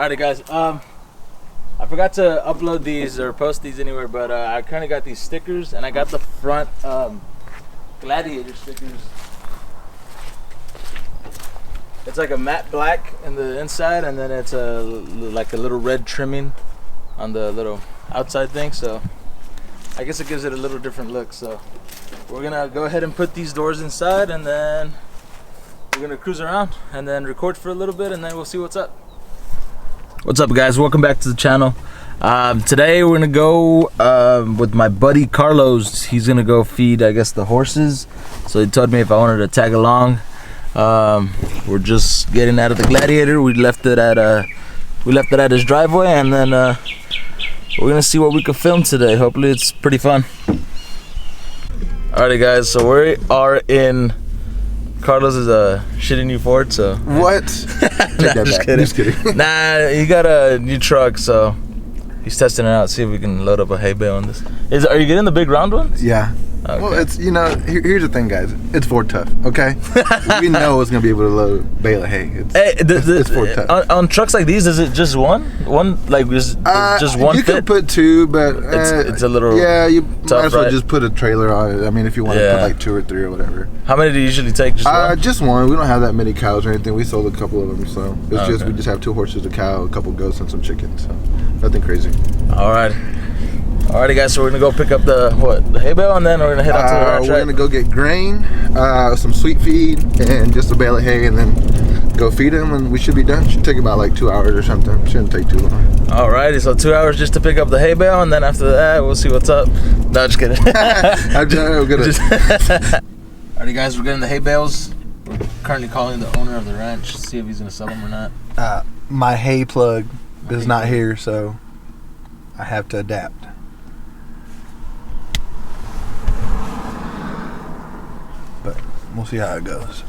Alrighty, guys. I forgot to upload these or post these anywhere, but I kind of got these stickers, and I got the front Gladiator stickers. It's like a matte black in the inside, and then it's like a little red trimming on the little outside thing. So I guess it gives it a little different look. So we're gonna go ahead and put these doors inside, and then we're gonna cruise around and then record for a little bit, and then we'll see what's up. What's up, guys? Welcome back to the channel. Today we're gonna go with my buddy Carlos. He's gonna go feed, I guess, the horses. So he told me if I wanted to tag along. We're just getting out of the Gladiator. We left it at his driveway, and then we're gonna see what we could film today. Hopefully it's pretty fun. Alrighty, guys, so we are in Carlos is shitting you Ford, so what? Nah, just kidding. Nah, he got a new truck, so he's testing it out. See if we can load up a hay bale on this. Are you getting the big round ones? Yeah. Okay. Well, it's, here's the thing, guys. It's Ford tough, okay? We know it's gonna be able to load a bale of hay. It's Ford tough. On trucks like these, is it just one? Just one you fit? could put two, but it's a little you tough, might as well right? just put a trailer on it. I mean, if you want to put like 2 or 3 or whatever. How many do you usually take? Just one? Just one. We don't have that many cows or anything. We sold a couple of them, so it's we just have 2 horses, a cow, a couple goats, and some chickens. So nothing crazy. All right. Alrighty, guys, so we're gonna go pick up the hay bale, and then we're gonna head out to the ranch. We're gonna go get grain, some sweet feed, and just a bale of hay, and then go feed them, and we should be done. Should take about like 2 hours or something. Shouldn't take too long. Alrighty, so 2 hours just to pick up the hay bale, and then after that we'll see what's up. No, just kidding. Alrighty, guys, we're getting the hay bales. We're currently calling the owner of the ranch to see if he's gonna sell them or not. My hay plug is not here, so I have to adapt. But we'll see how it goes.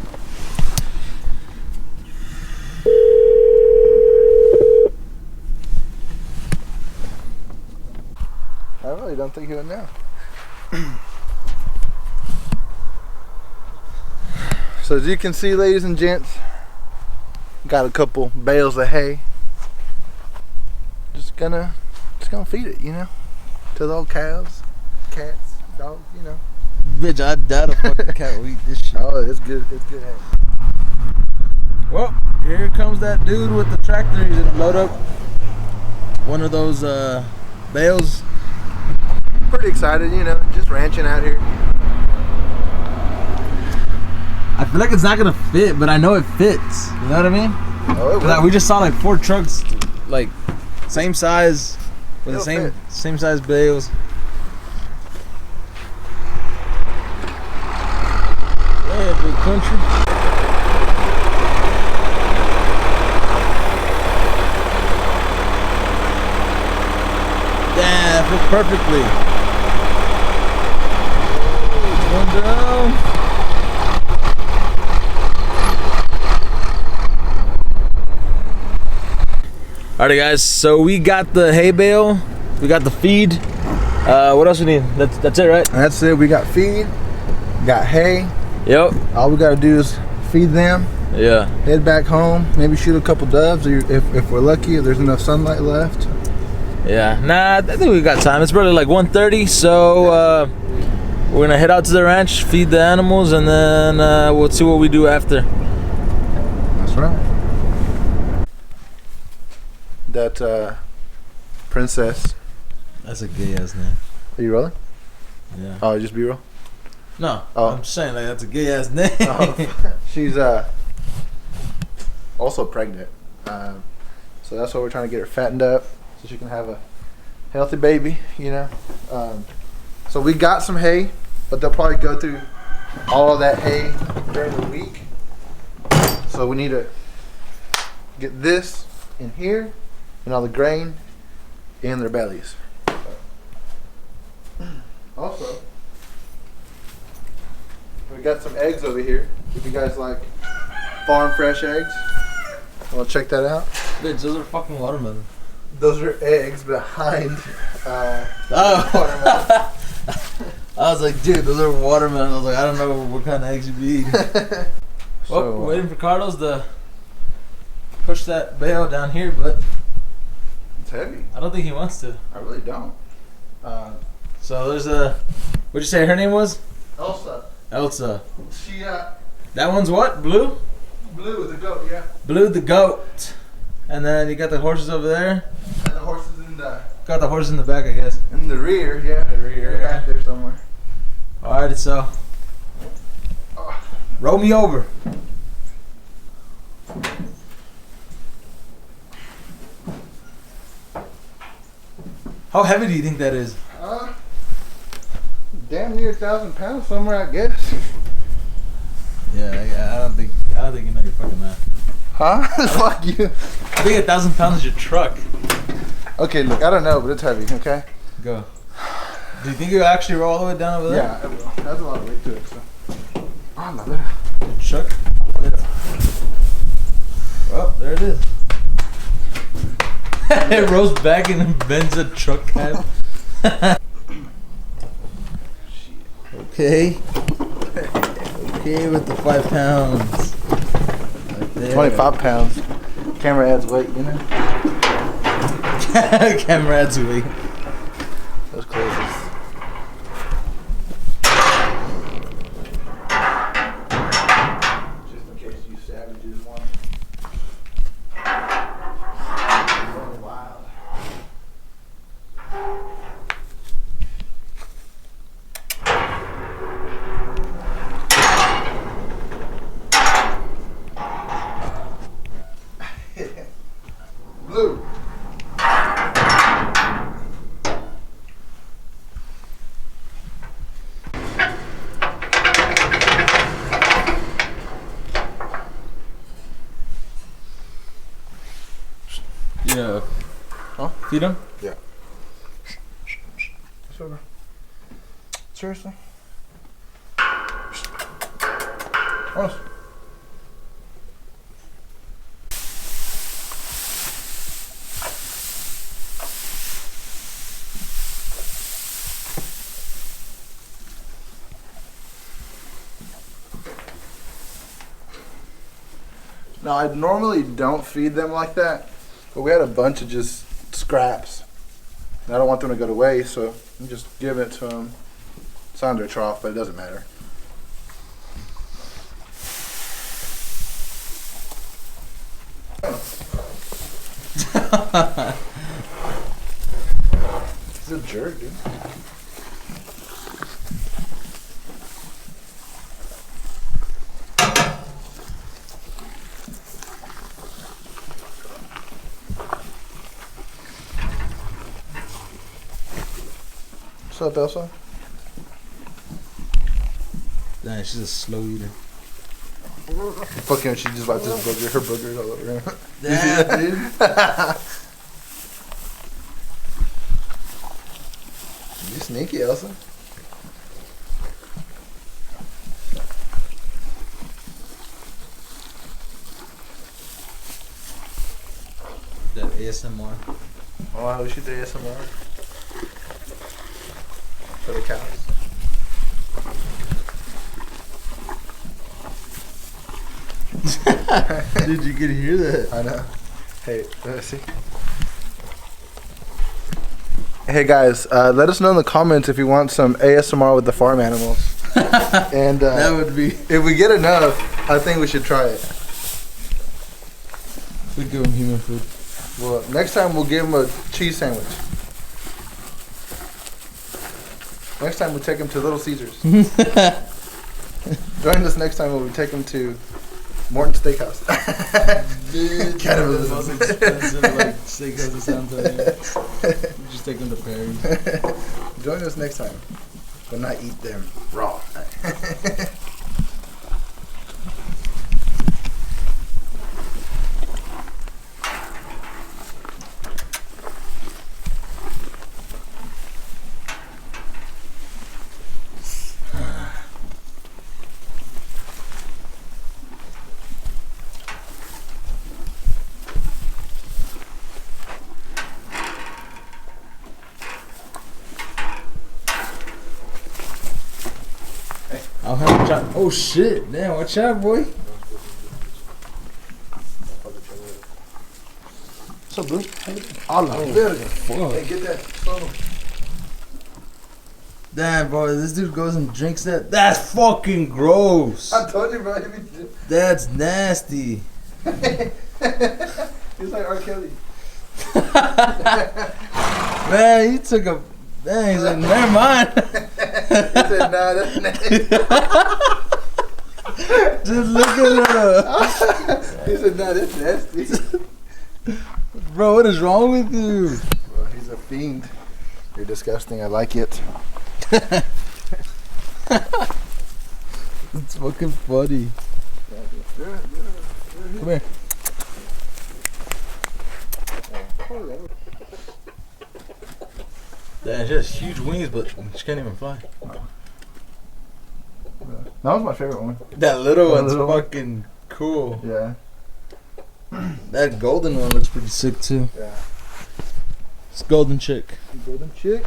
I really don't think he would now. So as you can see, ladies and gents, got a couple bales of hay. Just gonna feed it, to the old cows, cats, dogs, Bitch, I doubt a fucking cat will eat this shit. Oh, it's good. It's good hay. Well, here comes that dude with the tractor. He's gonna load up one of those bales. Pretty excited, just ranching out here. I feel like it's not gonna fit, but I know it fits. You know what I mean? Oh, it will. We just saw like 4 trucks, like same size, with the same size bales. Yeah, big country. Damn, that fits perfectly. One down. Alrighty, guys, so we got the hay bale, we got the feed. What else we need? That's it, right? That's it. We got feed, got hay. Yep. All we gotta do is feed them. Yeah. Head back home. Maybe shoot a couple doves, if we're lucky. If there's enough sunlight left. Yeah. Nah, I think we got time. It's probably like 1:30, so we're gonna head out to the ranch, feed the animals, and then we'll see what we do after. That's right. That princess. That's a gay ass name. Are you rolling? Yeah. Oh, just B-roll? No. Oh. I'm just saying, like, that's a gay ass name. Oh. She's also pregnant. So that's why we're trying to get her fattened up so she can have a healthy baby, So we got some hay, but they'll probably go through all of that hay during the week. So we need to get this in here and all the grain in their bellies. Also, we got some eggs over here. If you guys like farm fresh eggs, want to check that out? Bitch, those are fucking watermelon. Those are eggs behind watermelon. I was like, dude, those are watermelon. I was like, I don't know what kind of eggs you be eating. Well, we're waiting for Carlos to push that bale down here, but heavy. I don't think he wants to. I really don't. So there's a. What'd you say her name was? Elsa. Elsa. She That one's what? Blue? Blue, the goat, yeah. Blue the goat. And then you got the horses over there. And the horses in the Horses in the back, I guess. rear, yeah. The rear, They're back there somewhere. Alright, so. Roll me over. How heavy do you think that is? Damn near 1,000 pounds somewhere, I guess. Yeah, I don't think you know your fucking math. Huh? Fuck you. I think 1,000 pounds is your truck. Okay, look, I don't know, but it's heavy, okay? Go. Do you think you'll actually roll all the way down over there? Yeah, it will. That's a lot of weight to it, so. Oh, la vera. Your truck? Well, there it is. It rolls back and then bends the truck cab. Okay. Okay with the 5 pounds. Right there. 25 pounds. Camera adds weight, you know? Camera adds weight. Those closes. Just in case you savages want it. Wild. Blue. Yeah. Huh? Feed him? Yeah. Sugar. Seriously? Honest. Now, I normally don't feed them like that, but we had a bunch of just scraps. And I don't want them to go to waste, so I'm just giving it to them. It's on their trough, but it doesn't matter. He's a jerk, dude. What's up, Elsa? Nah, she's a slow eater. Fucking, she just wiped this booger, her boogers all over him. Yeah, dude. You sneaky, Elsa. That ASMR. Oh, we should do ASMR. For the cows. Dude, you could hear that. I know. Hey, let's see. Hey guys, let us know in the comments if you want some ASMR with the farm animals. And that would be. if we get enough, I think we should try it. We'd give him human food. Well, next time we'll give him a cheese sandwich. Next time we'll take him to Little Caesars. Join us next time when we take him to Morton Steakhouse. Dude, Cannibalism. the most expensive like steakhouse in San Antonio. Just take them to Perry's. Join us next time, but not eat them raw. I'll have a chop. Oh shit! Damn, watch out, boy. What's up, up, bro? Allah, hey, get that. Solo. Damn, bro, this dude goes and drinks that. That's fucking gross. I told you, bro. That's nasty. He's like R. Kelly. Man, he took a. Dang, he's like, never mind. He said, nah, that's nasty. Just look at her. He said, nah, that's nasty. Bro, what is wrong with you? Bro, he's a fiend. You're disgusting. I like it. It's fucking funny. Come here. Damn, she has huge wings, but she can't even fly. That was my favorite one. That little That one's little one? fucking cool. Yeah. That golden one looks pretty sick too. Yeah. It's golden chick. Golden chick.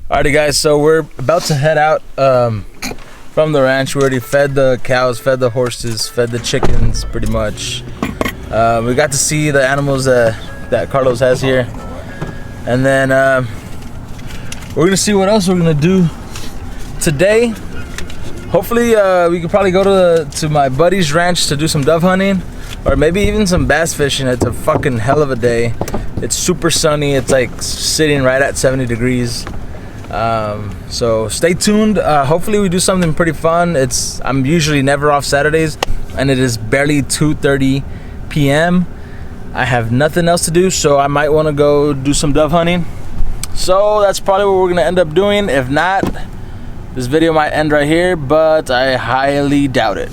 Alrighty guys, so we're about to head out from the ranch. We already fed the cows, fed the horses, fed the chickens pretty much. We got to see the animals that Carlos has here. And then we're gonna see what else we're gonna do today. Hopefully we could probably go to my buddy's ranch to do some dove hunting, or maybe even some bass fishing. It's a fucking hell of a day. It's super sunny. It's like sitting right at 70 degrees. So stay tuned. Hopefully we do something pretty fun. I'm usually never off Saturdays, and it is barely 2:30 p.m. I have nothing else to do, so I might want to go do some dove hunting. So that's probably what we're gonna end up doing. If not, this video might end right here, but I highly doubt it.